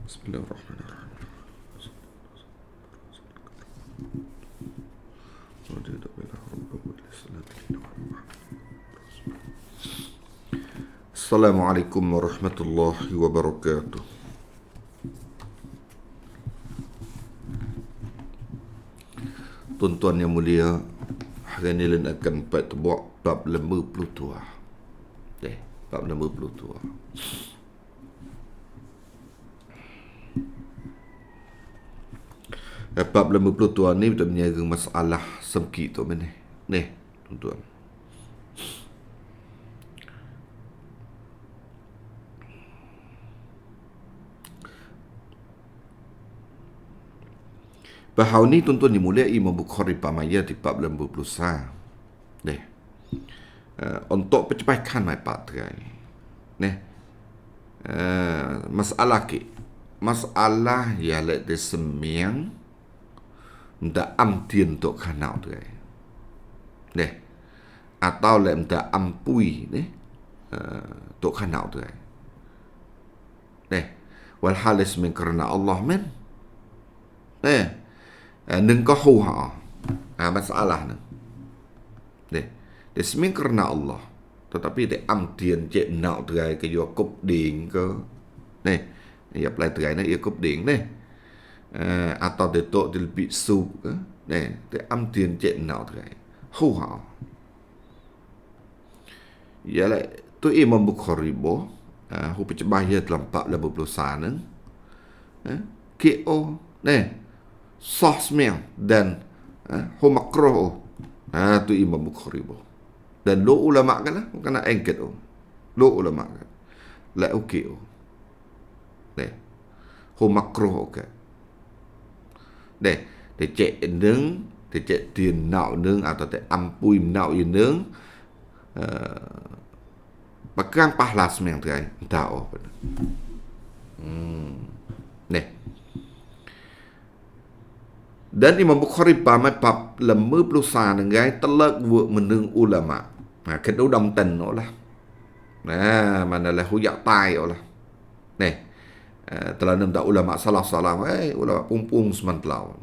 Bismillahirrahmanirrahim. Assalamualaikum warahmatullahi wabarakatuh. Tuan-tuan yang mulia, hari ini Len akan buat bab 52. Bab 52. Bab 52 ni kita menjaga masalah sempit tu mana. Ni, tuan-tuan. Bahau ni tuan-tuan dimulai Imam Bukhari pamaya di bab 50. Ni. Untuk percepatkan mai pak terai. Ni. Masalah ke. Masalah ya le de semiang nda am tiền tok khanau tu ai. Nè. Atau le nda ampui ni. Tok khanau tu ai. Nè. Wal halis min karena Allah men. Nè. Nâng có hù họ. Masalah ni. Nè. Dia semin karena Allah. Tetapi dia am tiền cek nau tu ai ke yo cúp điện ke. Nè. Ia apply tu ai ni ia cúp điện ni. Atau dia tok dia lebih su ke. Nè. Dia am tiền cek nau tu ai. Hù họ. Ialah tu Imam Bukhari bo. Hu percebaya dalam 40 sana. KO. Nè. Sah semang dan hu makruh. Tu Imam Bukhari bo. Dan lo ulama kan lah. Bukan nak angkat oh. Lo ulama kan. La okey oh. Nè. Hu makruh okey. Nè. Để chạy nướng. Để chạy tiền nạo nướng. Atau để ampui nạo yên nướng. Pegang pahala semang tu kan. Entah oh. Nè. Dan Imam Bukhari pamai bab 50 dengan telak buat meneng ulama. Kena udam ten lah. Mana lah huyak tai lah. Nè. Telah nem tak ulama salah-salah. Ulama pung-pung semantelau.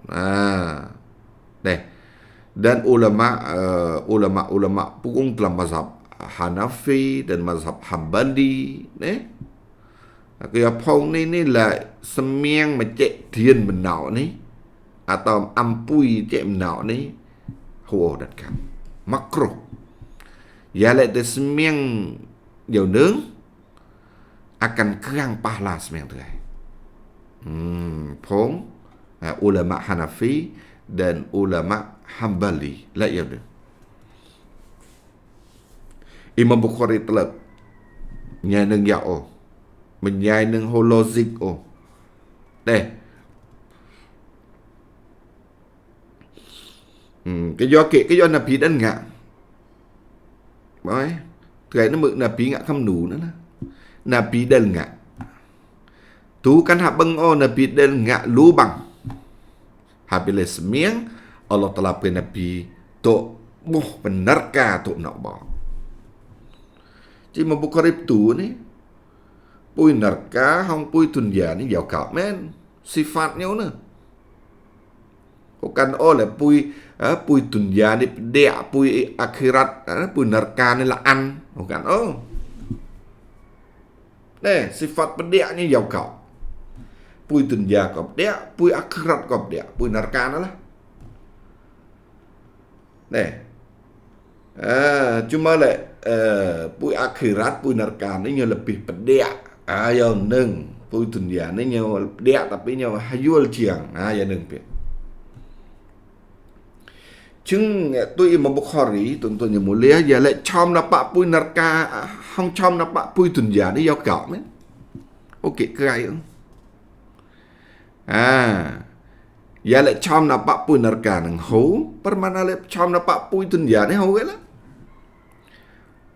Nè. Dan ulama pung dalam mazhab Hanafi dan mazhab Hambali. Nè. Kaya pong ni lah semiang macek dian menau ni. Atau ampui cek menau ni huo đặt kan makruh ya le de semiang dầu nướng akan kerang pahala semiang tu ai phong ulama Hanafi dan ulama Hambali la ya de Imam Bukhari telah nyai neng ya oh menyai neng holozik oh deh. Cái do Nabi dan ngạ. Bởi Cái nó mực Nabi ngạ khăm nụ nữa. Nabi dan ngạ. Tu kan hak beng oh Nabi dan ngạ lu bang. Habis semiang Allah telah pe Nabi tok boh benarkah tok nak ba. Cuma Bukhari tu ni. Pui nerka hong pui dunia ni jauh kau men. Sifatnya ni. Bukan oleh pui dunia ni dia pui akhirat pui neraka ni laan bukan sifat pedeknya jauh kau pui dunia kau pedek pui akhirat kau pedek pui neraka lah cuma le pui akhirat pui neraka ni lebih pedek yang neng pui dunia ni pedek tapi hayul jiang yang neng pe. Chứng tôi Imam Bukhari tuan-tuan yang mulia ya le chom dapat pui neraka hong chom dapat pui dunia ni giao cạo men. Okey kerai tu. Ya le chom dapat pui neraka nang ho permana le chom dapat pui dunia ni ho ke lah.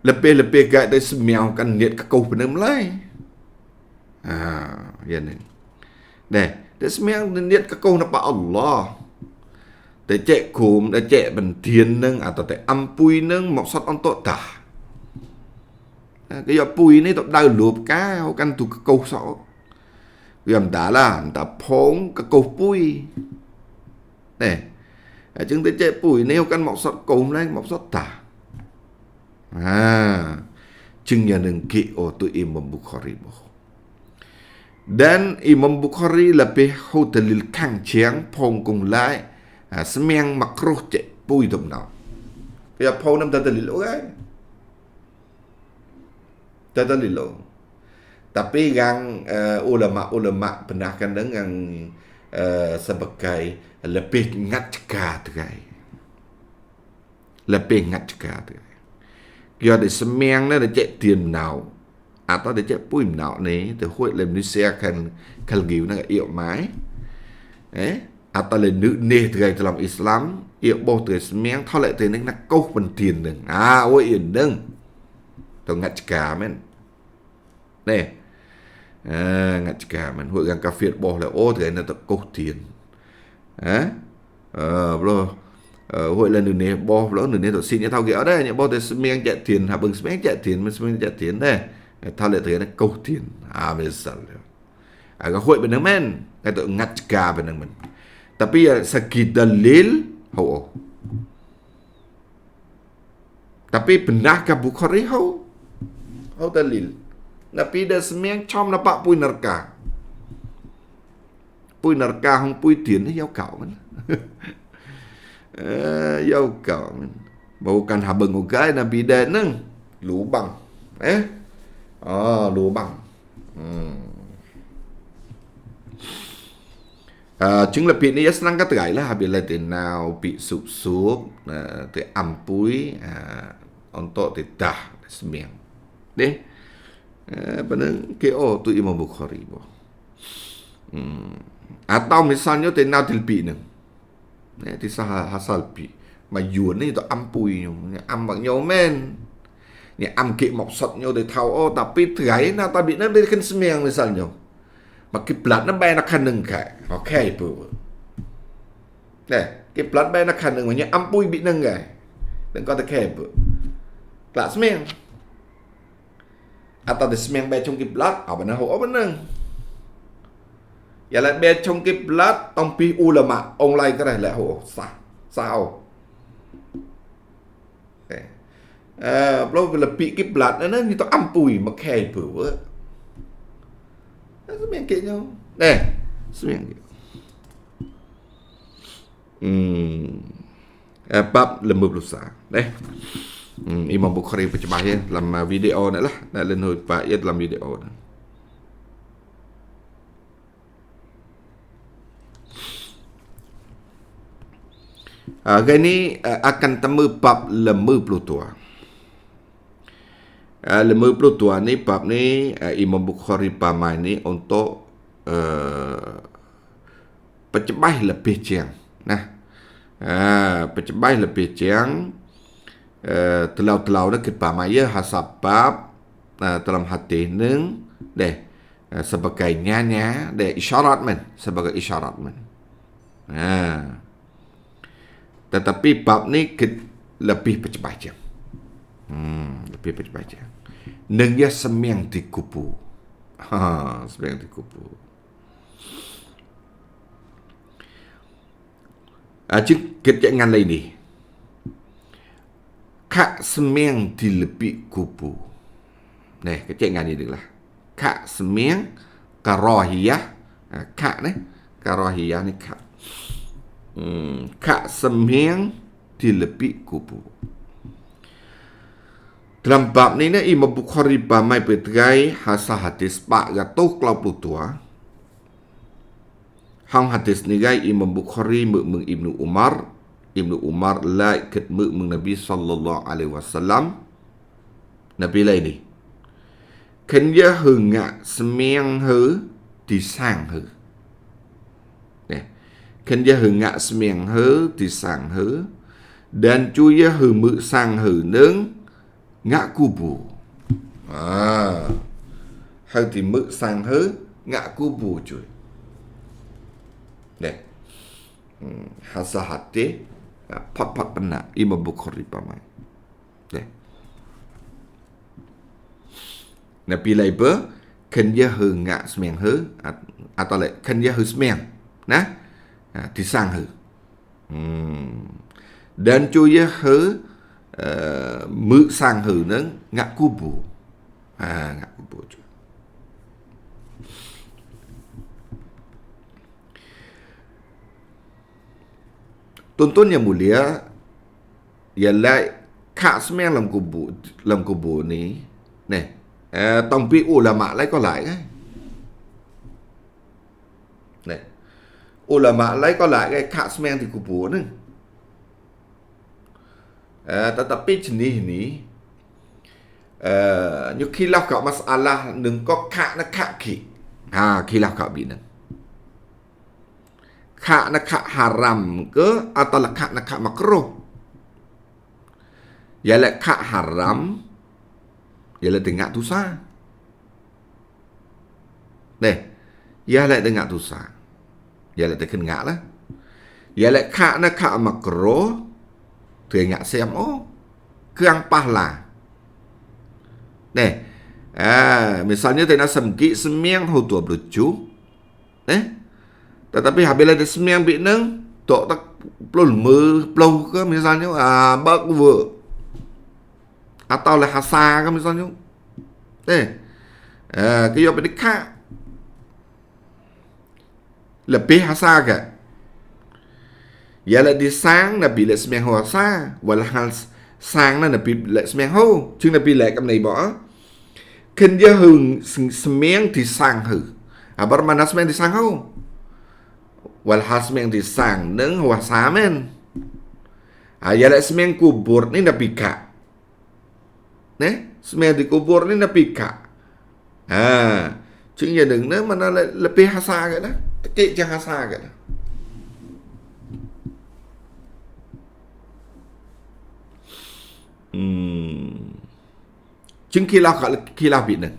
Lebih-lebih kat dari semiau kan niat kekau benar mulai. Ya ni. Nè, dari semiau niat kekau dapat Allah. Để chạy cùm, để chạy bằng tiền nâng, atau để ampui nâng, một sốt on tốt ta. Cái giờ pui ni tak dah lup ka, kan tu kau so. Gam đã là ta phong cái cầu bùi nè chúng ta chạy bùi nêu căn mọc sọt cùng lên mọc sọt tả chừng nhà nâng kỵ ô tu Imam Bukhari boh. Dan Imam Bukhari lebih dalil kang chiang phong cùng lại semeng makruh chạy bùi đồng nào bây phong năm ta dalil okay ta dalil tapi yang ulama-ulama benarkan dengan sebagai lebih ngacka tegai. Lebih ngacka tegai. Kia để semeng nó để chạy tiền nào, atau để chạy pui nào này từ hội làm như xe khăn ghiu nó yêu mái. Atau là nữ nê tegai dalam Islam yêu bố từ semeng thao lại từ nó câu phần tiền đừng. Ôi yên đừng. Tao ngacka men. Nè. Ngacka men hội gang kafir boh là ô thì nó câu tiền. Bro hội là nửa nè bo lỡ nửa nè tổ xin thao ghẹo đấy nhỉ bo thì miếng chạy tiền hạ bừng miếng chạy tiền miếng chạy tiền đây thao lại thế này câu tiền bây giờ cái hội bên nước men cái tụi ngắt cả bên nước mình tapi sakit dalil ho tapi benarkah Bukhari ho dalil tapi dah miếng chom là pak pui neraka không pui tiền nó giao cạo mình giao cạo mình bukan habang ugai nabi dan neng lubang lubang chứng là bị này senang kata gay lah bila tu nào bị sụp tu ampui untuk tidak sembiang deh benar ke tu Imam Bukhari boh. Atau misalnya tenau tilpi neng, ti sah hasal pi, mayun ni tu ampui nyo, am bang nyo men, ni am ke maksud nyo de tahu tapi terai na tabi na de kan semeng misalnya, mak kiblat na bay na kaneng kai, okay pu, kiblat bay na kaneng, maknya ampui bi neng kai, dan kau terkai pu, kelas semeng, atau de semeng bay trong kiblat, benar ho benar. Vậy là bên trong cái blood tông pi ulama ông lại cái này là hồ sao blood là pi cái blood nó như tao âm bùi mà khe bự nó miệng kia nhau nè miệng bab lembu lusa đây Imam Bukhari percaya dalam video này lah lên hồi Pak ya dalam video này. Cái ni akan temu bab lembu tua. Lembu tua ni bab ni Imam Bukhari pamai ni untuk percebai lebih ciang. Nah, percebai lebih ciang telau-telau nak pamai ya hasab bab dalam hati neng deh sebagai nyanya deh isyarat men sebagai isyarat men. Tetapi bab ni lebih percepat je. Lebih percepat je. Neng ya semeng di kupu. Semeng di kupu. Chứ kita ngan lain ni. Kak semeng di lebih kupu. Nè, kita ngan ni lah. Kak semeng karahiyah. Kak ni. Karahiyah ni kak. Kak semeng di lebih kubu. Dalam bab ni Imam Bukhari pamai bertegai hasa hadis pak gatuh kelau tua. Hang hadis ni gai Imam Bukhari meng Ibnu Umar lai ket meng Nabi sallallahu alaihi wasallam. Nabi lai ni. Kan ya hengak semeng hu di sang hu. Kan dia hengak semeng hơ thì sang hơ dan chu ya hơ mự sang hơ nâng ngạ kubu hơ thì mự sang hơ ngạ kubu cuy nè hasa hati pat pena Imam Bukhari pamai nè Nabi lai ber Kenya hư ngạ semeng hư atau lại Kenya hư semeng nah thì sang hư dan cuya hư mự sang hư nâng ngạ kubu ngạ kubu cuy. Tuntun yang mulia ialah khak semeng dalam kubur ni tông pi ulama lấy có lại cái này ulama lấy có lại cái khak semeng di kubur ni tetapi jenis ni như khilaf kat masalah đừng có khak na khak ki khilaf kat bina khak na khak haram ke atau khak na khak makruh ialah khak haram ialah dengar dosa. Ialah dengar dosa. Ialah terkena lah. Ialah khak na khak makruh teringat xem kerang pahala. Misalnya tena semki semeng hu tua bercu. Tetapi habis ada semeng bik neng tok tak ploh ke misalnya bak vừa atau là hasa kan misalnya cái job ini kak lebih hasa ke ialah di sang nabi lại semeng ho hasa walhal sang nabi lại semeng ho chứ nabi lại cái này bỏ kinh gia hừng semeng thì sang hử bermana semeng di sang ho walhal semeng di sang neng ho hasa men ialah semeng kubur ni nabi kak semeng di kubur ni nabi kak chứ giờ đừng nói mà nó lại lebih hasa cái đó kệ chẳng hasa cái đó chứng khi lao bị này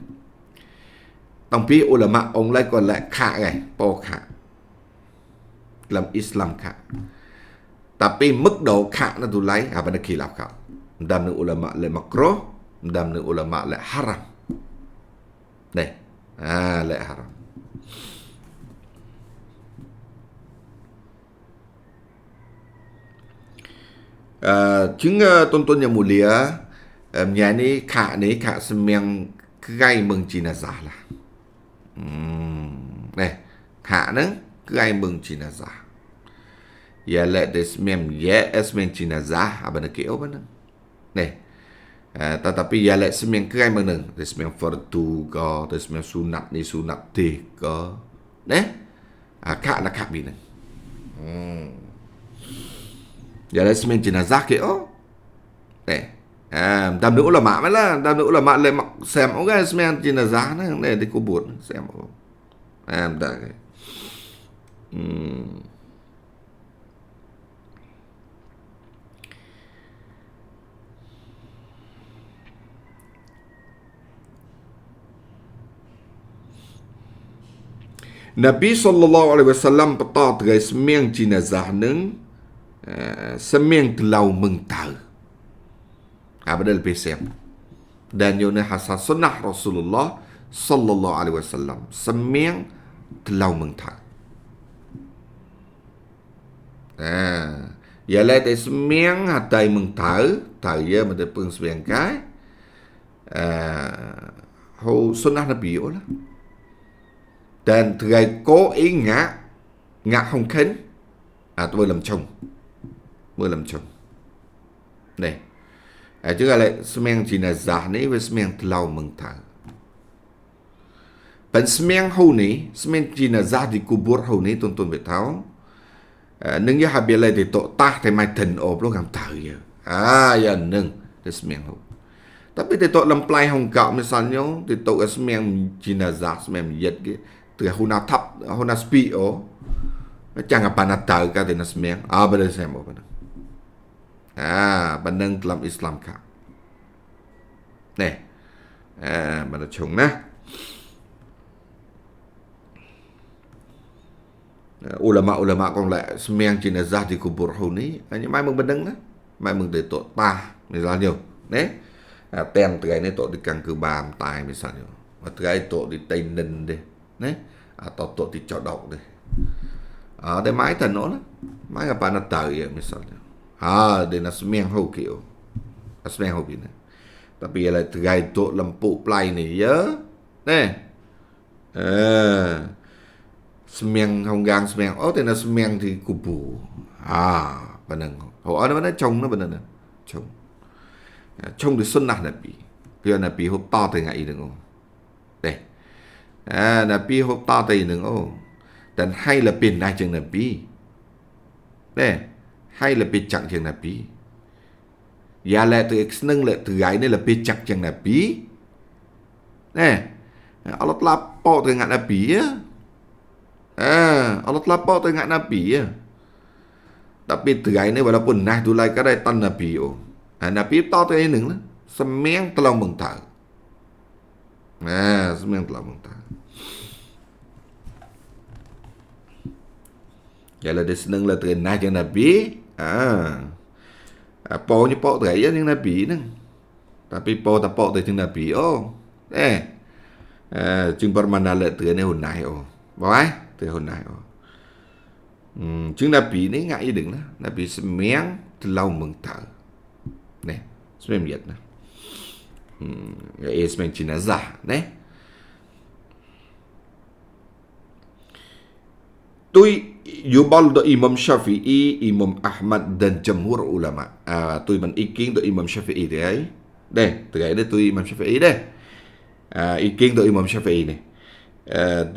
tổng pi ulama ông lại còn lại khạ này po khạ làm Islam khạ tapi mức độ khạ nó tụ lấy apa nak khilaf khạ đam nữ ulama lại makruh đam nữ ulama lại haram này lại haram chứng tuan-tuan yang mulia nhà ni khak semeng gai mừng jenazah lah này khak neng gai mừng jenazah ialah semeng semeng jenazah apa nak kira apa neng này tetapi ialah semeng gai mừng neng semeng fardu ke semeng sunat ni sunat tih ke khak là khak bi neng ialah semeng jenazah ke đam nữ ulama mới là đam nữ ulama lại mặc xem cái semeng jenazah nó này đi kubur xem dah cái Nabi sallallahu alaihi wasallam peta terai semeng jenazah neng semeng telau mengtar apa lebih sem dan yuna hasan sunnah Rasulullah sallallahu alaihi wasallam semeng telau mengtar ialah te semeng hatai mengtar taya mata peng semeng kai ho sunnah Nabi lah dan terai có ý ngã không khánh tôi làm chồng này chứ lại semeng jenazah ni với semeng telau mengtar dan semeng hau ni semeng jenazah di kubur hau ni tuan-tuan biết tahu nâng ya habis lại thì tội ta thì mai thần ốp lúc làm thở ya nâng thì semeng hau tapi thì tội làm play hong gạo misalnya thì tội semeng jenazah semeng yết cái từ huna thấp huna spi chẳng apa nak tahu kata nak semeng betul saya mau benar bandang dalam Islam kah mana chung ulama còn lại semeng jenazah di kubur ni hanya mai mừng bandang mai mừng để tội ta misalnya tem từ này tội đi càng cử bà tài misalnya Materai tok di Tainan deh. Atau tok di Codok deh. Ada mai tanah lah. Mai apa nak tahu ya misalnya. Dia nak semeng hau kio. Semeng hau kina. Tapi ialah terai tok lempuk plai ni ya. Semeng honggang semeng. Dia nak semeng di kubu. Benang. Ada mana chong na benang na. Chong. Chong di sunnah Nabi. Biar Nabi hop ta tengah ini ngô. Nabi hop ta tengah ngô. Dan hay là bên này chừng Nabi. Hay là bên chặng chừng Nabi. Và lại từ nâng lại từ gái này là bên chặng chừng Nabi. Allah telah po tengah Nabi ya. Allah telah po tengah Nabi ya. Tapi từ gái này walaupun nah tu lai kadai tan Nabi Nabi to tu ini lah. Semeng telah mengtar. Semeng telah mengtar. Kalau dia senang lah terenah yang Nabi. Po ni po teraya yang Nabi ni. Tapi po tak po tu yang Nabi. Chừng bermana lah terenah hunai. Baik? Terenah hunai. Chừng Nabi ni ngai đừng lah. Nabi semeng telah mengtar. Semeng lihat lah. Semeng jenazah. Tui yubal do Imam Syafi'i, Imam Ahmad dan jamhur ulama. Tui man iking do Imam Syafi'i dia. Terai dia tui Imam Syafi'i deh. Iking do Imam Syafi'i ni.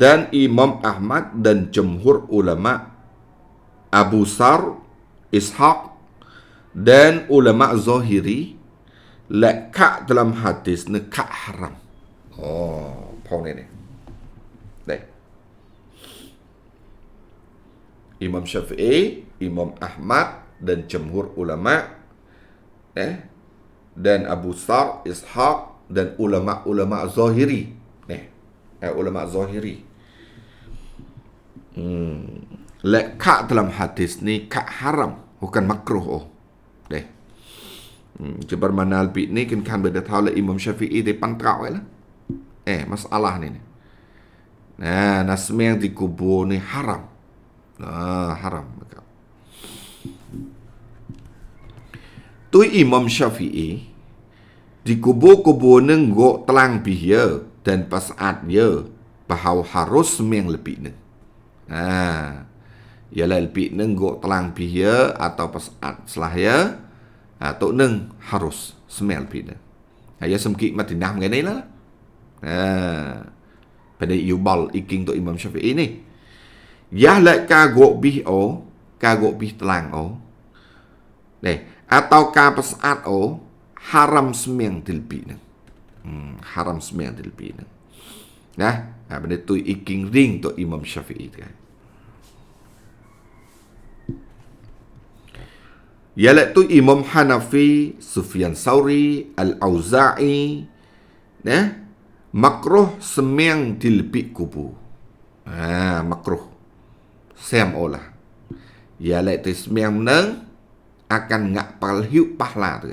Dan Imam Ahmad dan jamhur ulama Abu Sar, Ishaq dan ulama Zahiri leka dalam hadis ni kak haram. Pau ni. Imam Syafi'i, Imam Ahmad dan jamhur ulama dan Abu Sar, Ishaq dan ulama-ulama Zahiri. Ulama Zahiri. Leka dalam hadis ni kak haram, bukan makruh. Jebar mana albi ni kan beda tahu lah Imam Syafi'i dia pantrau lah. Masalah ni. Nasmi yang dikubur ni haram. Haram. Tui Imam Syafi'i dikubur-kubur nenggok telang bihya dan pasat dia bahawa harus semeng lebih neng. Ialah lebih nenggok telang bihya atau pasat selahya atau neng harus semeng lebih neng. Ya semkik mati nah mengenai lah. Pada yubal iking tu Imam Syafi'i ni. Yah lại kagok bih kagok bih telang atau ka pasat haram semeng dilbi nang. Haram semeng dilbi nang. Benda tu iking ring tu Imam Syafi'i tu. Yalah tu Imam Hanafi, Sufyan Sauri, Al-Auza'i, makruh semeng dilbi kubu. Makruh. Xem olah. Yalah tu semeng menang akan ngak palhiu pahla tu.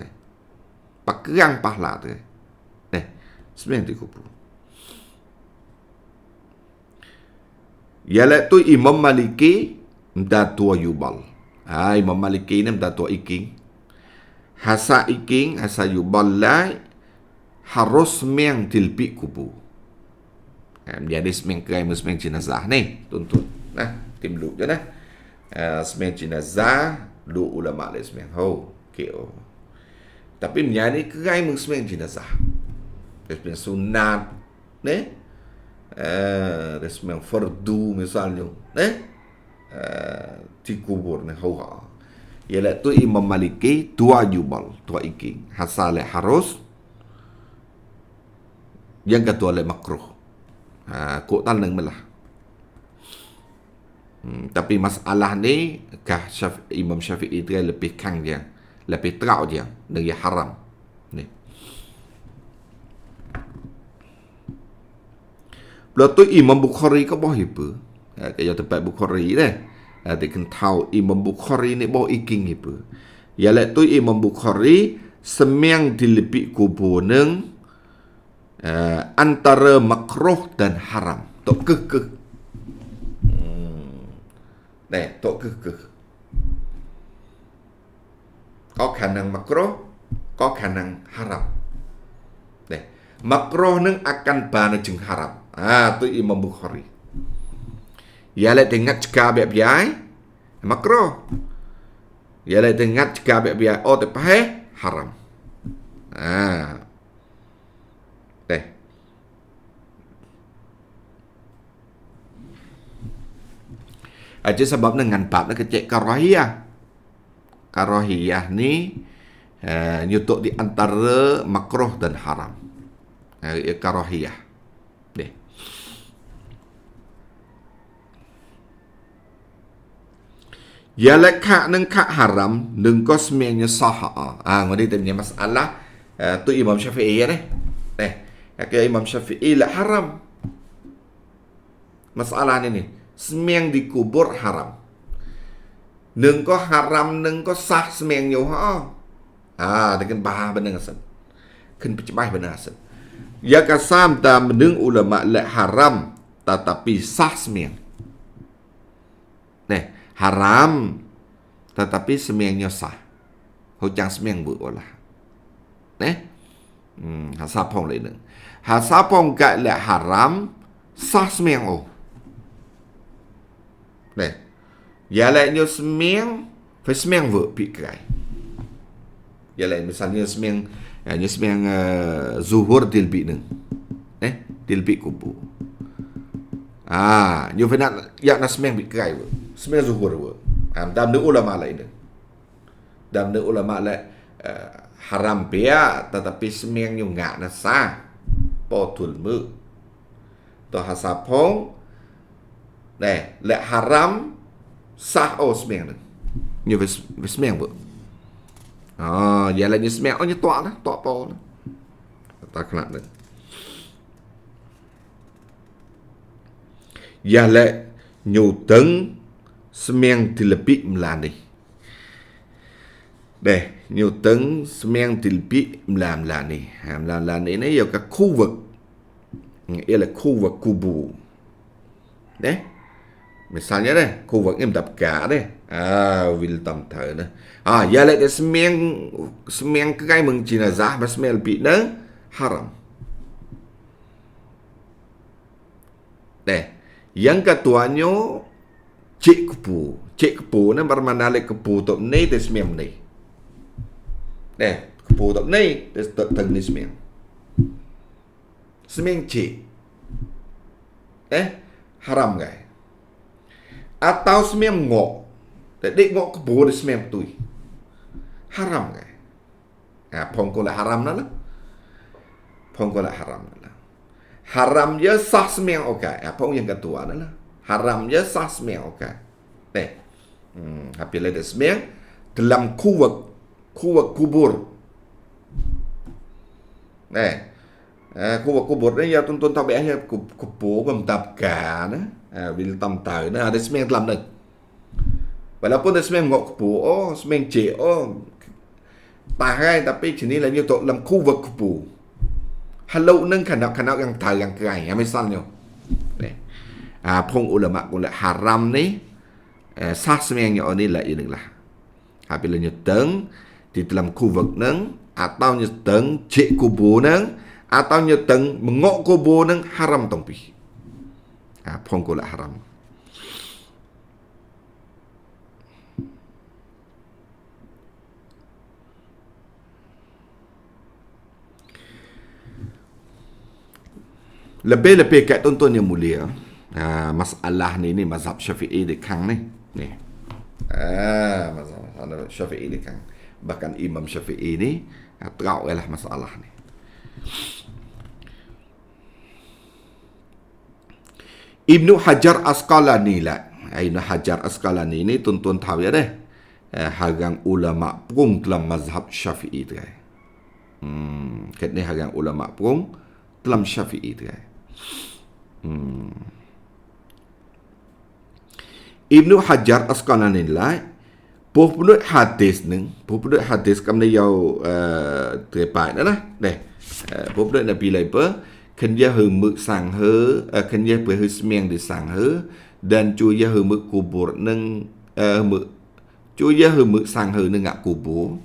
Pakerang pahla tu. Semeng di kubu. Yalah tu Imam Maliki mdatua yubal. Imam Maliki ni mdatua iking. Hasa iking, hasa yubal lai harus semeng dilpi kubu. Jadi semeng kerai semeng jenazah ni, tuntut. Tim lu je semeng jenazah lu ulama le semeng tapi menjadi kerai semeng jenazah. Semeng sunat semeng fardu misalnya dikubur ni ialah tu Imam Maliki tua jubal tua iking hasale harus yang ketua le makruh kok tan nang melah. Tapi masalah ni Imam Syafi'i dia lebih kang dia, lebih terau dia dari haram ni. Lepas tu Imam Bukhari ke bawah apa? Kayak tempat Bukhari dah. Dia kan tahu Imam Bukhari ni bawah iking apa. Ialah tu Imam Bukhari semeng dilebih kubur neng antara makruh dan haram. Tok ke. Nè, tok ke. Có khả năng makruh, có khả năng haram. Nè, makruhនឹងakan bana jeung haram. Tu Imam Bukhari. Ya lại dengar cakap biai makruh. Ya lại dengar cakap biai tapi haram. Nè. Aja sebab dengan bab nak kecek karahiyah. Karahiyah ni nyutuk di antara makruh dan haram. Karahiyah. Deh. Ya lekak neng kak haram neng ko semuanya sah. Ngodi tanya masalah tu Imam Syafi'i ya deh. Kaya Imam Syafi'i lah haram. Masalah ni semeng dikubur haram. Neng ko haram neng ko sah semeng yo dengan bahasa benar asan. Ken pecebah benar asan. Ya kasam ta meneng ulama la haram tetapi sah semeng. Haram tetapi semengnya sah. Hujang semeng bu olah. Hasapong lain. Hasapong kat la haram sah semeng Ya lại như semeng phải semeng vợ bị cái. Ya lại misalnya semeng như semeng zuhur dilbi neng. Dilbi kubu. Như phải nak ya nak semeng bị cái vợ. Semeng zuhur vợ. Dalam de ulama lain. Dalam de ulama lại haram pia tetapi semeng như ngak na sah. Potul mu. To hasapong lại haram sah semeng nè. Như với semeng vợ. Vậy là như semeng như tọa đó, tọa po đó. Ta khẳng định. Vậy là nhiều tấn semeng thì là bị làm đi. Đây, nhiều tấn semeng thì bị làm đi. Làm đi nó vào các khu vực. Nghĩa là khu vực kubu. Đấy. Misalnya deh, khu vực em đập cả đấy. Vil tầm thở nữa. Ya lại cái semeng cái mừng chỉ là giá mà semeng bị nữa haram. Deh, yang ketuanya cik kepu ni bermakna lek kepu tok ni te semeng ni. Deh, kepu tok ni te teng ni semeng. Semeng cik. Haram guys. Atau semeng ngok. Dek ngok kebun semeng tu. Haram kan? Phong ko lah haram lah. Phong ko lah haram lah. Haram je sah semeng okey. Phong yang kedua lah. Haram je sah semeng okey. Apabila ada semeng dalam khu vực kubur. Khu vực kubur ni ya tuan-tuan tahu biasanya kubur pemtab kan. Vil tam tau nah ada semeng dalam ni. Walaupun ada semeng ngok kubur, semeng cik tahay tapi sini là như tội làm khu vực kubur. Halau nâng khả năng yang tahu yang kerai, misalnya. Phong ulama pun haram ni sah semeng yang ni lah ini lah. Apabila nyeteng di dalam khu vực neng atau nyeteng cik kubur neng atau nyeteng mengok kubur neng haram tongpi. Phong ko lah haram. Lebih-lebih kat tuan-tuan yang mulia, masalah ni mazhab Syafi'i di kang ni. Mazhab Syafi'i di kang. Bahkan Imam Syafi'i ni terau lah masalah ni. Ibnu Hajar Asqalani lah. Ibnu Hajar Asqalani ni tuan-tuan tahu ya deh. Hagang ulama pun dalam mazhab Syafi'i tu. Kat ni hagang ulama pun dalam Syafi'i tu. Ibnu Hajar Asqalani lah. Penut hadis kami yau terpakai lah. Penut Nabi lah apa? Kenya mực sang hớ, Kenya hư semiang di sang hớ, dan cuya mực kubur neng mực cuya mực sang hớ neng ngak kubur.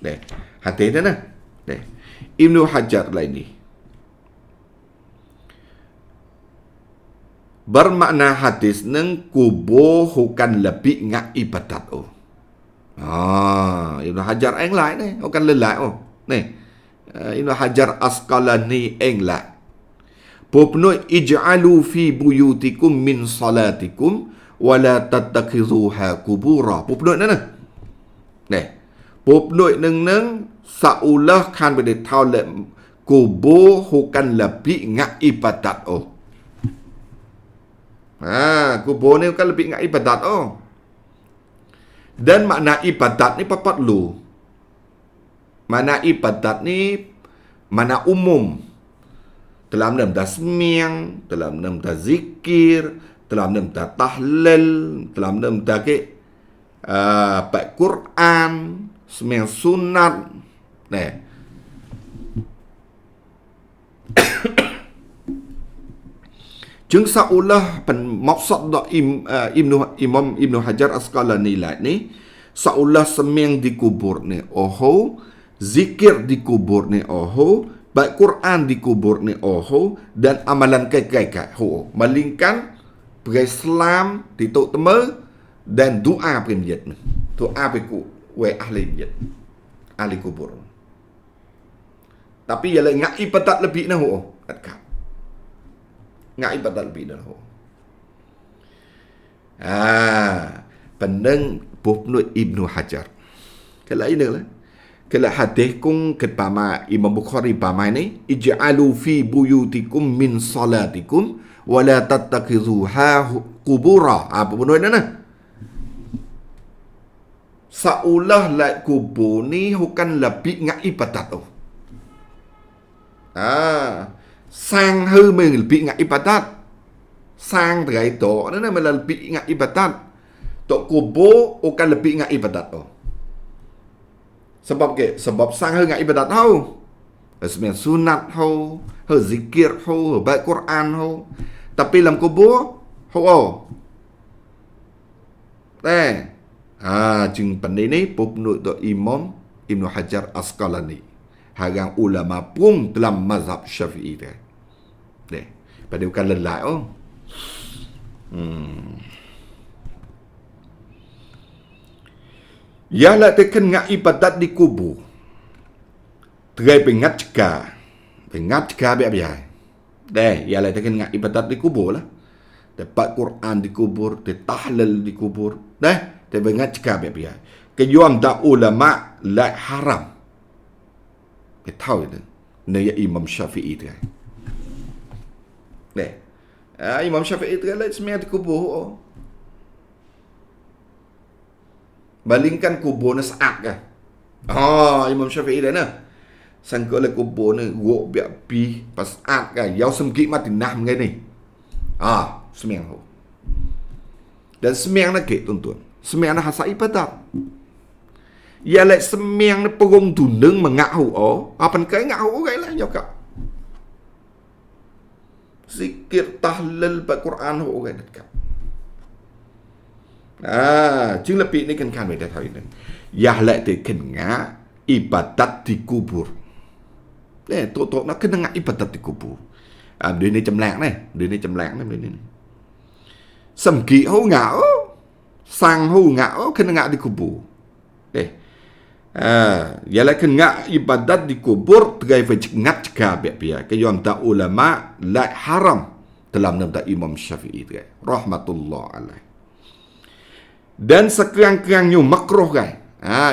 Deh, hati dah nah. Deh, Ibnu Hajar lah ini. Bermakna hadis neng kubur bukan lebih ngak ibadat oh. Ibnu Hajar anh lại này, bukan lelai oh. Nih, Ibnu Hajar Asqalani anh lại. Pupnu ij'alu fi buyutikum min salatikum wa la tattakhizuha kubura. Pupnu nè. Nè. Pupnu neng saulah kan berde thao le kubur bukan lebih ngak ibadat oh. Kubur ni bukan lebih ngak ibadat oh. Dan makna ibadat ni papat lu. Makna ibadat ni makna umum. Dalam nama semiang, dalam nama zikir, dalam nama tahlil, dalam nama baca Quran, semiang sunat. Nah. Jeung saulah maksud Imam Ibnu Hajar Asqalani lah ni, saulah semiang dikubur ni oho, zikir dikubur ni oho, baca Quran dikubur ni oho, dan amalan kai-kai ho. Malingkan pergi Islam dituk teme dan doa pergi masjid ni. Doa pergi we ahli masjid. Ahli kubur. Tapi ialah ngak ibadat lebih nah ho. Dekat. Ngak ibadat lebih dah ho. Pendeng Pupnu Ibnu Hajar. Kalau ini lah. Kalau hadis kung ketama Imam Bukhari pamai ni, ij'alu fi buyutikum min salatikum wa la tattakhizuha qubura. Apa benda ni nah? Saulah la kubur ni bukan lebih ngak ibadat tu. Sang hư mình lebih ngak ibadat. Sang terkait tu, ni memang lebih ngak ibadat. Tok kubur bukan lebih ngak ibadat tu. Sebab ke? Sebab sang hư ngak ibadat tu. Sembilan sunat tu, zikir tu, baca Quran tu. Tapi dalam kubur, Jeng pandai ni pupnut do Imam Ibnu Hajar Asqalani. Harang ulama pun dalam mazhab Syafi'i dia. Deh, pada bukan lelai oh. Ialah tekan ngak ibadat di kubur. Terai pengat cekar. Pengat cekar biar-biar. Deh, ialah tekan ngak ibadat di kubur lah. Dapat Quran di kubur, tahlil di kubur. Deh, dia pengat cekar biar-biar. Kejuam tak ulama la haram. Dia tahu itu. Ni Imam Syafi'i tu. Deh. Imam Syafi'i tu lah semua di kubur. Oh. Balingkan kubur ni saat kan. Imam Syafi'i dah nah. Sangka lah kubur ni gok biak pi pas saat kan. Yau semgik mati nah ngai ni. Semiang ho. Dan semiang nak ke tuan-tuan. Semiang nak hasa ibadat. Ialah semiang ni perung tuneng mengak ho. Apa kai ngak ho kai lah yo kak. Zikir tahlil baca Quran ho kai dekat. Chứng lebih ni kan beda tahu ini. Yah lek te kena ibadat di kubur. Tok nak kena ibadat di kubur. Dia ni jemlak ni. Dia ni jemlak ni. Semgi ho ngak sang ho ngak kena ngak di kubur. Ialah kena ibadat di kubur tegai ngak cekar biar. Kayom tak ulama la haram dalam nama Imam Syafi'i tegai. Rahmatullah alaih. Dan sekerang-kerangnya makruh kan.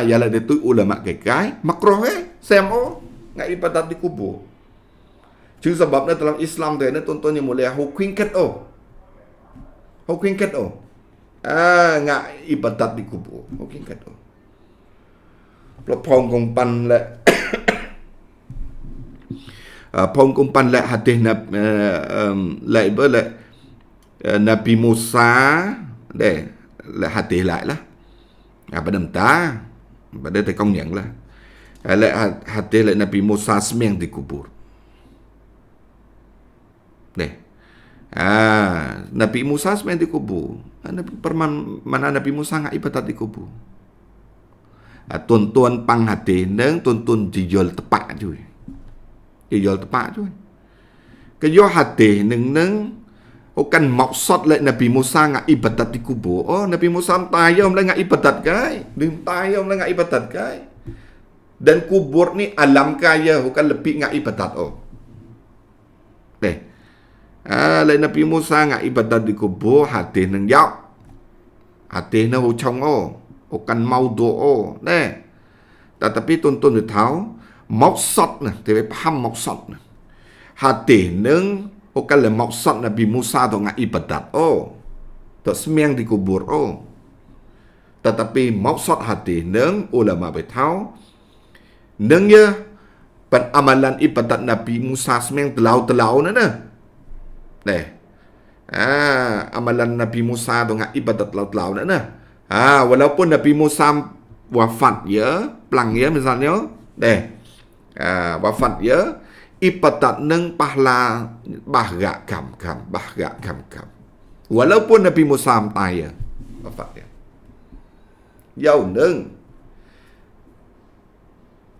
Ialah dia tu ulama kai makruh semo ngak ibadat di kubur. Chứ sebabnya dalam Islam tu ni tuan-tuan yang mulia hukum ket hukum ket ngak ibadat di kubur hukum ket Phong công pan lại phong công pan lại hadis lại với lại Nabi Musa để lại hadis lại lah. Pada ta pada ta công nhận lah. Lại hadis lại Nabi Musa semeng di kubur. Nabi Musa sebenarnya dikubur. Mana Nabi Musa nggak ibadat dikubur. Tuan-tuan pang hati neng tuan-tuan dijual tepak je. Dijual tepak je. Kaya hati neng kan maksud lah Nabi Musa ngak ibadat dikubur. Oh Nabi Musa tayam lah ngak ibadat kai. Dia tayam lah ngak ibadat kai. Dan kubur ni alam kaya bukan lebih ngak ibadat Lai Nabi Musa ngak ibadat dikubur hati neng yau. Hati neng hucong bukan mau doa. Tetapi tuan-tuan dia tahu maksud nah, dia faham maksud nah. Hati neng bukan le maksud Nabi Musa tu ngak ibadat tak sembiang dikubur tetapi maksud hati neng ulama beritahu neng ya pen amalan ibadat Nabi Musa sembiang telau nah amalan Nabi Musa tu ngak ibadat telau nah walaupun Nabi Musa wafat ya pelang ya misalnya wafat ya ibadat neng pahla bahgak kam. Walaupun Nabi Musa taya wafat ya. Yau neng.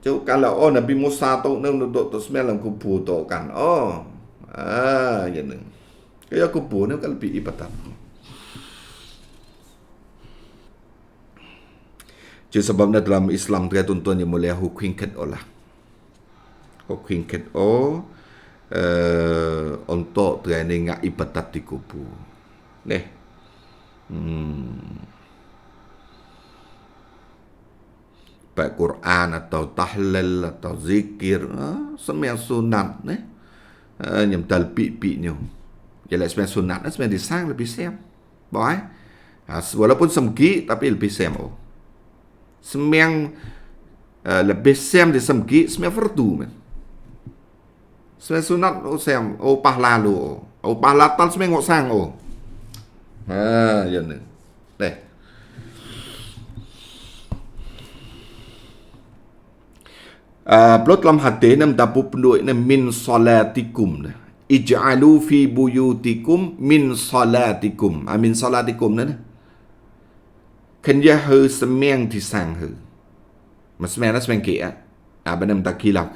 Cuk kalau Nabi Musa tu neng duduk tu semalam kubur tu kan. Ya neng. Kaya kubur neng kan lebih ibadat. Jadi sebabnya dalam Islam dia tuan-tuan yang mulia hukum ket olah. Hukum ket untuk training ngak ibadat di kubur. Baik Quran atau tahlil atau zikir, semua sunat nyam talpi-pi-nya. Jadi semua sunat semua disang lebih siam. Boleh? Walaupun semgi tapi lebih siam Sembiang lebih siam di semgi semua fardu men. Semua sunat siam pahla lu. Pahla tal semua ngok sang ya ni. Plot dalam hati nam tapu penduk ni min salatikum ij'alu fi buyutikum min salatikum. Min salatikum ni. Kan dia semang di sang Mas semang semang ke benam takilah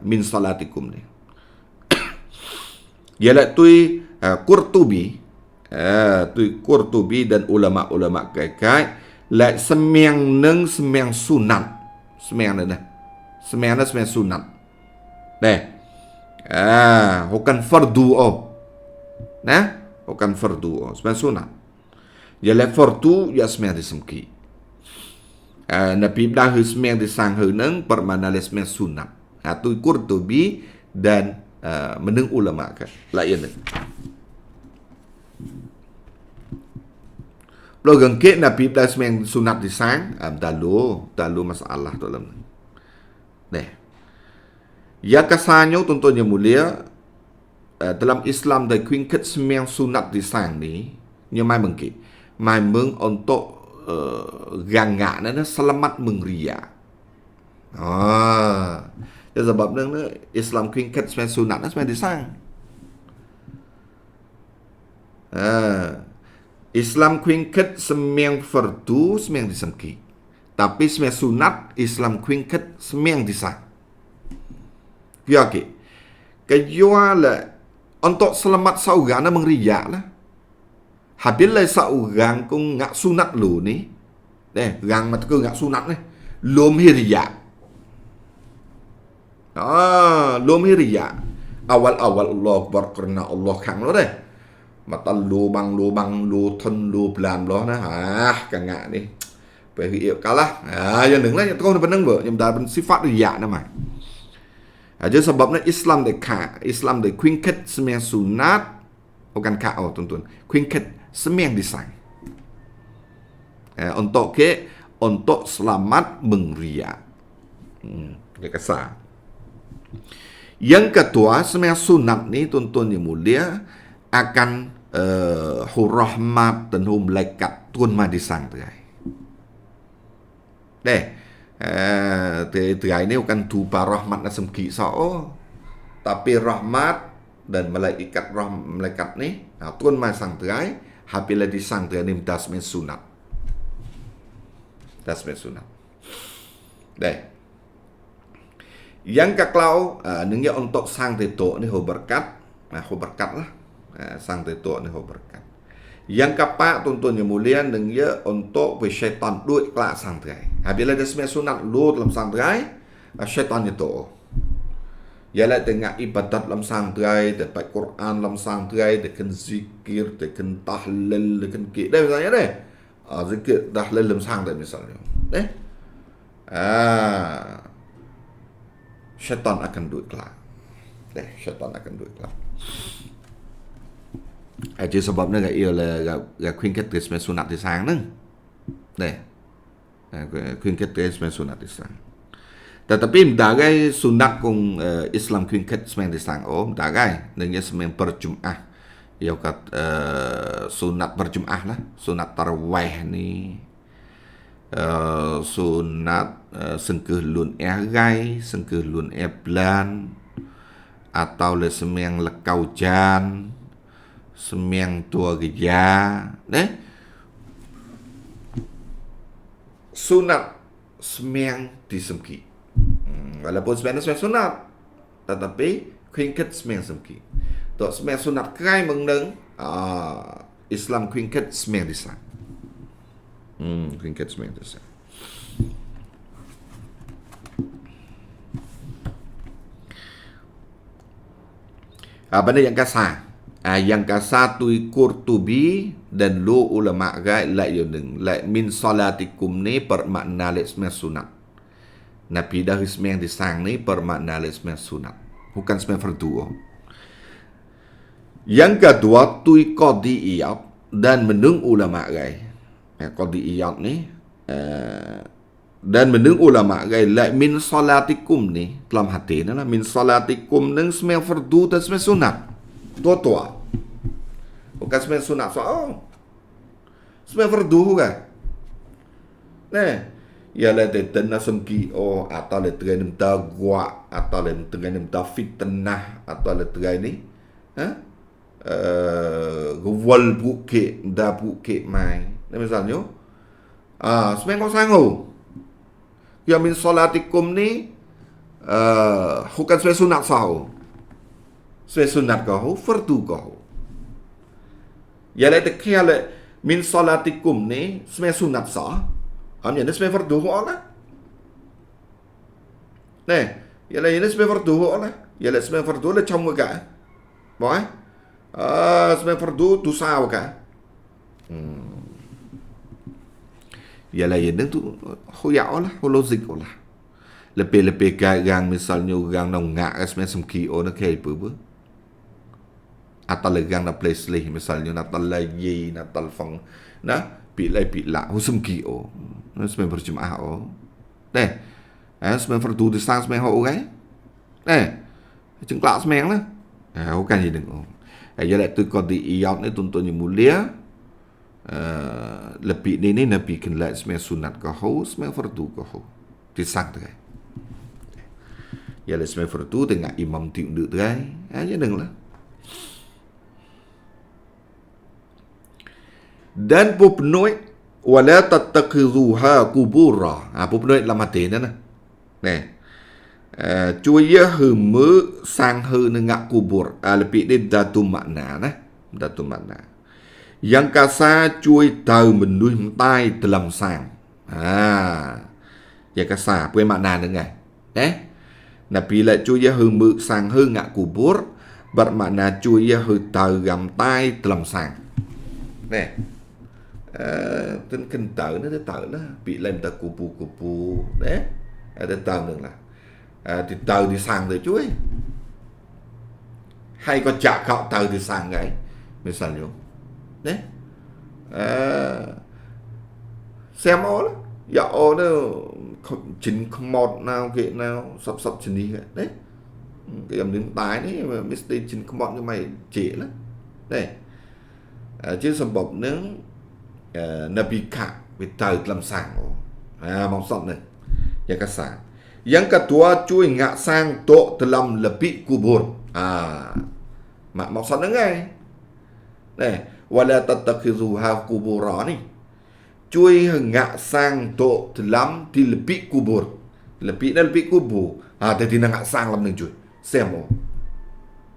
min salatikum ni. Ialah tui Qurtubi dan ulama-ulama kai la semang neng semang sunat. Semang sunat. Bukan fardu bukan fardu semang sunat. Ialah fardu ya semang disemki. Nabi Ibrahim semang disang neng permana semang sunat. Tu Qurtubi dan meneng ulama kan. Lain Lo gengke Nabi Ibrahim semang sunat disang dalu masalah tu dalam. Ya kasanyo tuan-tuan yang mulia dalam Islam dari kuingkat semang sunat disang ni nyamai mengke. Mai meng untuk gangga na selamat mengria. Sebab nang Islam kuingkat semang sunat na semang disang. Islam kuingkat semang fardu semang disemki. Tapi semang sunat Islam kuingkat semang disang. Ya ke. Kejuala untuk selamat seorang na mengriak lah. Habilai seorang kung ngak sunat lu ni. Orang mata ku ngak sunat ni. Lom hiriak. Lom hiriak. Awal-awal Allah Akbar kerana Allah kang lo Mata lubang lu thon lu pelan lo kan ngak ni. Pergi kalah. Yang neng lah yang tahu peneng bo. Yang dah sifat riak nama. Jadi sebabnya Islam de kuingkat semang sunat bukan kau tuan-tuan. Kuingkat semang disang. Untuk selamat mengriak. Dia kasar. Yang kedua, semang sunat ni tuan-tuan yang mulia akan rahmat dan malaikat tuan ma disang terai. Terai ni bukan tuba rahmat na semki tapi rahmat dan malaikat roh malaikat ni tuan mai sang terai apabila disang terai ni das men sunat. Das men sunat. Đây. Yang kaklau nengnya untuk sang teto ni ho berkat. Ho berkat lah. Sang teto ni ho berkat. Yang kapak tuntun yang mulia nengnya untuk syaitan duit kelak sang terai. Apabila das men sunat lu dalam sang terai, syaitan itu. Ialah tengah ibadat dalam sang terai, dapat Quran dalam sang terai, dengan zikir, dengan tahlil, dengan kik. Dah misalnya deh. Zikir, tahlil dalam sang terai misalnya. Syaitan akan duit kelak. Syaitan akan duit kelak. Jadi sebabnya ialah khuyên kết với sunat di sang nâng. Đây. Khuyên kết với sunat di sang. Tetapi dagai sunat kong Islam khuyên kết semang di sang dagai nengnya semang berjum'ah. Ia kat sunat berjum'ah lah, sunat tarawih ni. Sunat sengkeh lun gai, sengkeh lun bulan atau le semang lekau jan, semang tua geja, sunat semang disemki. Walaupun sebenarnya sunat, tetapi khuyên kết semang semki. Tok semang sunat kai mengneng Islam khuyên kết semang di sang. Khuyên kết semang di sang. Benda yang kasar. Yang kasar tui Qurtubi dan lu ulama gai lai yuneng lai min salatikum ni bermakna lai semang sunat. Nabi dah semang di sang ni bermakna lai semang sunat, bukan semang fardu. Yang kedua tui qadiyat dan menung ulama gai. Qadiyat ni dan menung ulama gai lai min salatikum ni dalam hati ni lah min salatikum neng semang fardu dan semang sunat. Tua. Bukan semang sunat soal. Semang fardu kan. Ialah dia tena semki atau le terai ni minta guak atau le terai ni minta fitnah atau le terai ni wal bukit da bukit mai. Misalnya semang kau sanggup. Ya min salatikum ni bukan semang sunat sahur. Semang sunat kau, fardu kau. Ialah dia le min salatikum ni semang sunat sah. Amnya ni semang fardu lah. Ialah ini semang fardu lah. Ialah semang fardu lah cuma ka. Boleh? Semang fardu tu sao ka. Ialah ini tu hoyak lah, logik lah. Lebih-lebih gang misalnya gang nak ngak semang semki nak kayak apa? Atau gang nak play slih misalnya nak talayi, nak talfang, nak pilai, semki semang berjum'ah semang fardu di sang semang ho cái cengklak semang lah bukan gì đừng do lại tôi còn di iyat ni tuntun yang mulia lebih ni nabi kenal semang sunat kau semang fardu kau di sang tu kan ya lah semang fardu dengan imam tiup tu kan ya đừng lah. Dan pupnoi wala tattakhizuha qubura. Pupnoi dalam hati ni nah. Cuya hemu sang he nengak kubur. Lebih ni datu makna nah. Datu makna. Yang kasar cuy tahu menuih mentai dalam sang. Yang kasar punya makna dengar. Nabi la cuya hemu sang he ngak kubur bermakna cuya he tahu gamtai dalam sang. Tên kinh tợ nó tợ đó bị làm ta kupu đấy để tợ nữa là thì tợ thì sang rồi chú ấy hay có chả cọ tợ thì sang cái mình sang vô đấy xem ó đó dạ ó nó chính không một nào kệ nào sập chính đi đấy cái em đứng tái đấy mà Mr. chính không một như mày chỉ lắm đây chứ sầm bọc nướng Nabi Kak Vita dalam sang maksud ni yang kasar. Yang kedua cuy ngak sang tok dalam lebih kubur maksud dengai. Wala tatakhizuha qubura ni. Cui ngak sang tok dalam di lebih kubur. Lebih kubur. Jadi nak sang lam nang cui. Semo.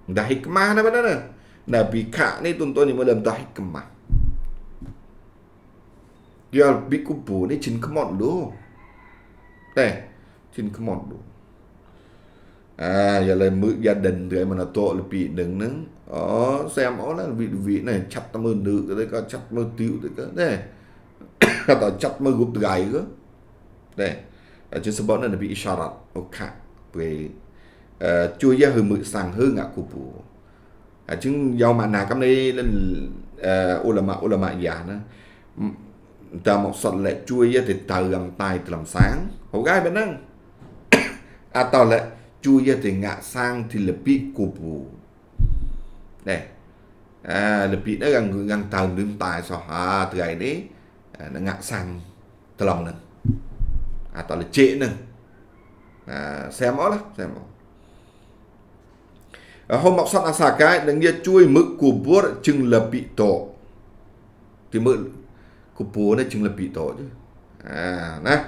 Dah hikmah na benar. Nabi Kak ni tuan-tuan ni malam dah hikmah. Dia lebih kubur ni cin kemot lu. Cin kemot lu. Ialah gia đình rồi mà nó tội là bị đừng nâng xem ó là vị này chặt mơ nữ cái đấy có chặt mơ tiêu cái đấy atau chặt mơ gục gài cái đấy chứ sebab nó bị isyarat ok về chui ra hơi mực sang hơi ngạ kubu chứng do mà nào cái này lên ulama già nó ta một sọt lại chui ra thì tờ gần tay từ làm sáng hổ gái bên nâng atau lại chui ra thì ngạ sang thì lebih kubu này lebih nó gần tờ đứng tài so từ ngày đấy nó ngạ sang từ lòng nè atau là trễ nè xem ó đó xem ó hôm mọc sắt asa cái đừng nghe chui mực kubur chừng là bị tổ thì mực kubur nó chừng là bị tổ chứ nè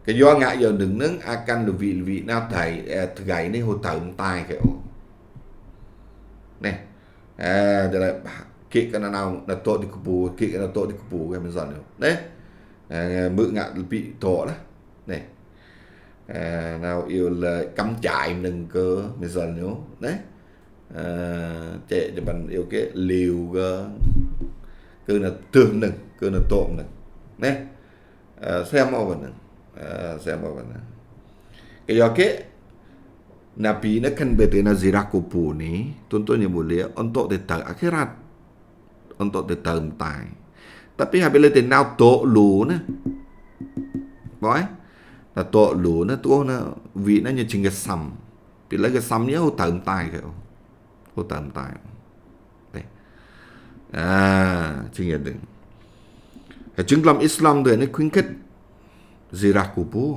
cái do ngại giờ đừng nướng akan được vị nào thầy gầy này hồ tận tai kiểu nè giờ là kỹ cái nào là tội đi kubur kỹ cái nào tội đi kubur cái mình dọn được đấy mực ngại bị tổ đó này nào yêu là cắm trại nâng cơ mình dần nhớ đấy chạy cho bạn yêu cái liều cơ là tường nâng cơ là trộm nâng đấy xem mau vào nâng cái do cái Nabi nak kan betena ziarah kubur ni tuan-tuan yang mulia untuk datang akhirat untuk datang tai tapi apabila tenau tok lu na boy là tội lũ nó tôi nó vị nó như chừng cái sầm vì lấy cái sầm nhớ hồ tận tài kiểu hồ tận tài đây chừng nhận định cái chứng làm Islam rồi nó khuyến khích zirah kubur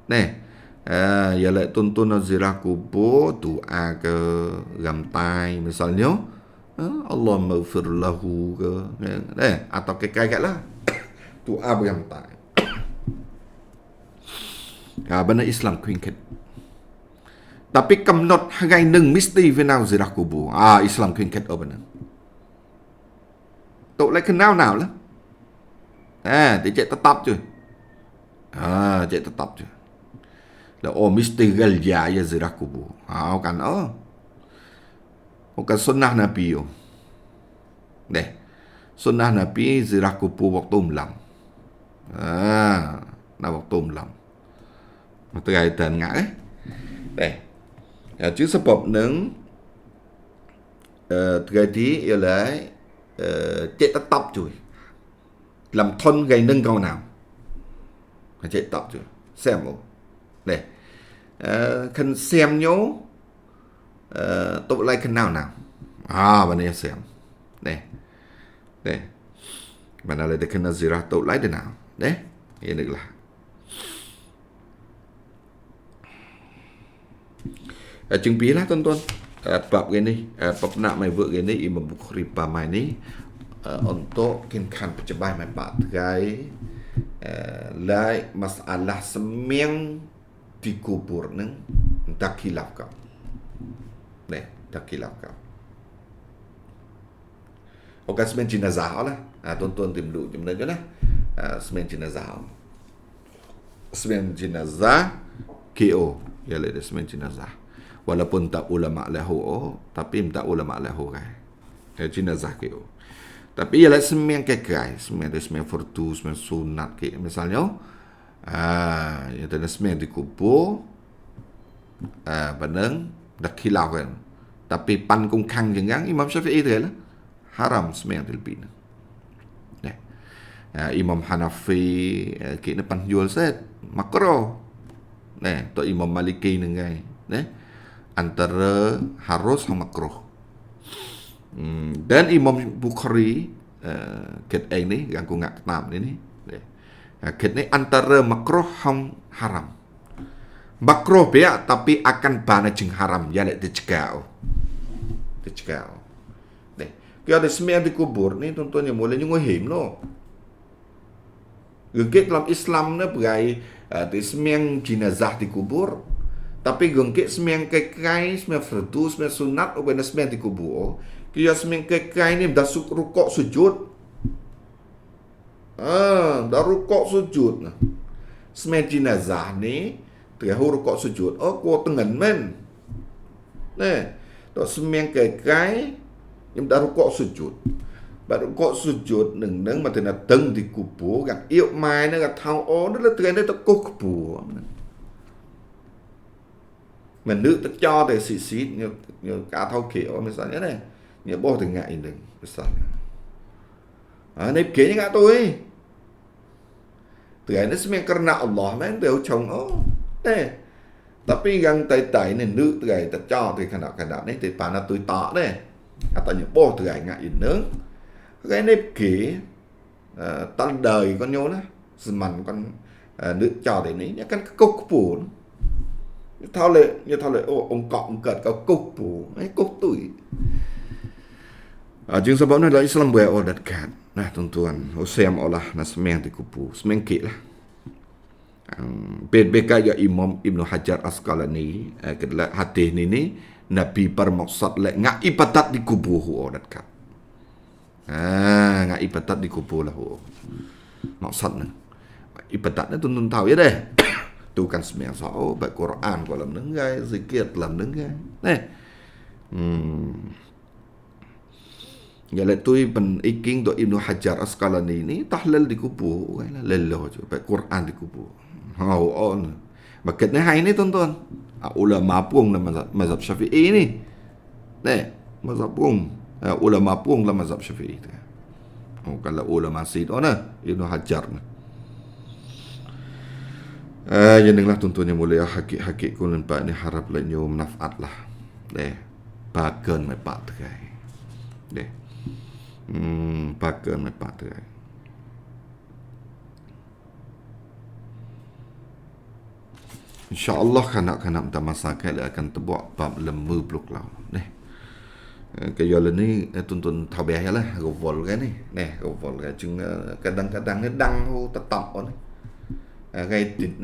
này giờ lại tuân nó zirah kubur doa ke gam tai misalnya Allah maghfir lahu ke đây atau cái lah doa gam tai benar Islam khuyến khích. Tapi kemnot hagai neng mesti venau zirah kubur. Islam khuyến khích ở benar. Tội lại kenal nào lah. Thì chạy tetap je. Chạy tetap je. Là mesti galja ya zirah kubur. Kan bukan sunnah Nabi yo. Deh. Sunnah Nabi zirah kubur waktu malam. Waktu malam. Từ ngày tên ngã ấy đây chứ sebab nâng từ ngày tí yêu lấy chạy tắt tóc rồi làm thôn gây nâng câu nào chạy tóc rồi xem một đây khăn xem nhố tội lại khăn nào và này xem đây mà nào lại để khăn gì ra tội lại thế nào đấy nghe được là chứng bí lah tuan-tuan bab ini bab nak mai vợ ini Imam Bukhari pamai ni untuk kinkan percebai mai pak tegai lai masalah semeng dikubur neng tak khilaf kau tak khilaf kau okey semeng jenazah lah tuan-tuan tim dulu jom dah lah semeng jenazah KO ya le semeng jenazah walaupun tak ulama lahu tapi tak ulama lahu kan jenazah ke tapi ialah semeng kekai semeng fardu semeng sunat ke misalnya yang tadi semeng dikubur benang dak khilaf kan tapi pan kung khang jangan Imam Syafi'i tu lah haram semeng lebih Imam Hanafi kita pan jual set makro tu Imam Maliki nengai antara harus sama makruh. Dan Imam Bukhari ket ini yang aku ngak tam ini ket ni antara makruh hang haram. Makruh biak tapi akan bana jeng haram ya lek dicegah. Dicegah. Nih, kalau ada sembahyang di kubur ni tuan-tuan yang mulai nguhim lo. Gengkit dalam Islam ni berai di sembahyang jenazah di kubur. Tapi gengkit sembahyang kekai, sembahyang fardu, sembahyang sunat atau sembahyang di kubur. Kalau sembahyang kekai ni dah rukuk sujud. Dah rukuk sujud. Sembahyang jenazah ni terakhir rukuk sujud. Oh, kuat tengan men. Nah, tok sembahyang kekai yang dah rukuk sujud. Baru rukuk sujud neng mati na teng di kubur kan iuk mai na ka thau o nó là tren nó kubur. Mình nước ta cho để xịt như cả thau kiểu misalnya này. Như bố thì ngại đừng misalnya. Nếp kể như ngã tôi. Tren nó sembahyang karena Allah men đều chồng Nè, tapi yang tai-tai ni nước trai ta cho thì khana ni thì pana tôi tọ đấy. Atau nyepo trai ngak ini. Cái nếp kỹ tan đời con nhớ đó, mình con nước cho thì ní cái cốc bù. Như thao lệ ông cộng cật cái cốc bù, cái cốc tuổi. Jeung sebabnya adalah Islam buat dekat. Nah, tuan-tuan, usem olah na semeng di kupu, semeng kỹ lah. Beka ya Imam Ibnu Hajar Asqalani kedua hadis ni Nabi bermaksud lek ngak ibadat di kubur dekat. Ngak ibadat di kubur lah. Maksudnya ibadat ni tuan-tuan tahu ya deh. Tu kan sembahyang sao baca Quran ko lam nang gai, zikir lam nang gai. Ya le tu ben iking do Ibnu Hajar Asqalani ni tahlil di kubur, lelah je baca Quran di kubur. On. Makanya hai ni tuan-tuan. Ulama pun dalam mazhab Syafi'i ni. Mazhab pun ulama pun dalam mazhab Syafi'i. Kalau ulama Sidon Ibnu Hajar ni. Janganlah tuan-tuan yang mulia hakik-hakik ku nampak ni harap lah nyo manfaat lah. Bagan mai pak terai. Bagan mai pak terai. InsyaAllah kanak-kanak masyarakat akan terbuat bab lembu blok lau. Kaya ni tuntun tabiah lah, rovol kan ni. Rovol kan. Cuma kadang-kadang ni dang ho tetap ni. Gai tit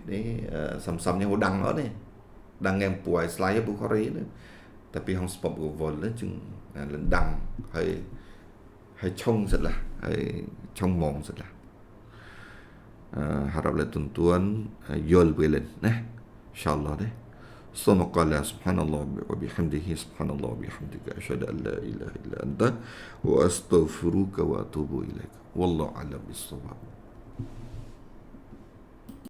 ni sam-samnya ho dang ni. Dang yang puai selaya Bukhari ni. Tapi hang sebab rovol ni cung dang hai chong set lah, hai chong mong set lah. Haraplah tuan-tuan yol boleh insyaallah deh. Subhanallah subhanallah wa bihamdihi subhanallah wa bihamdika asyhadu an la ilaha illa anta wa astaghfiruka wa atubu ilaik. Wallahu a'lam bissawab.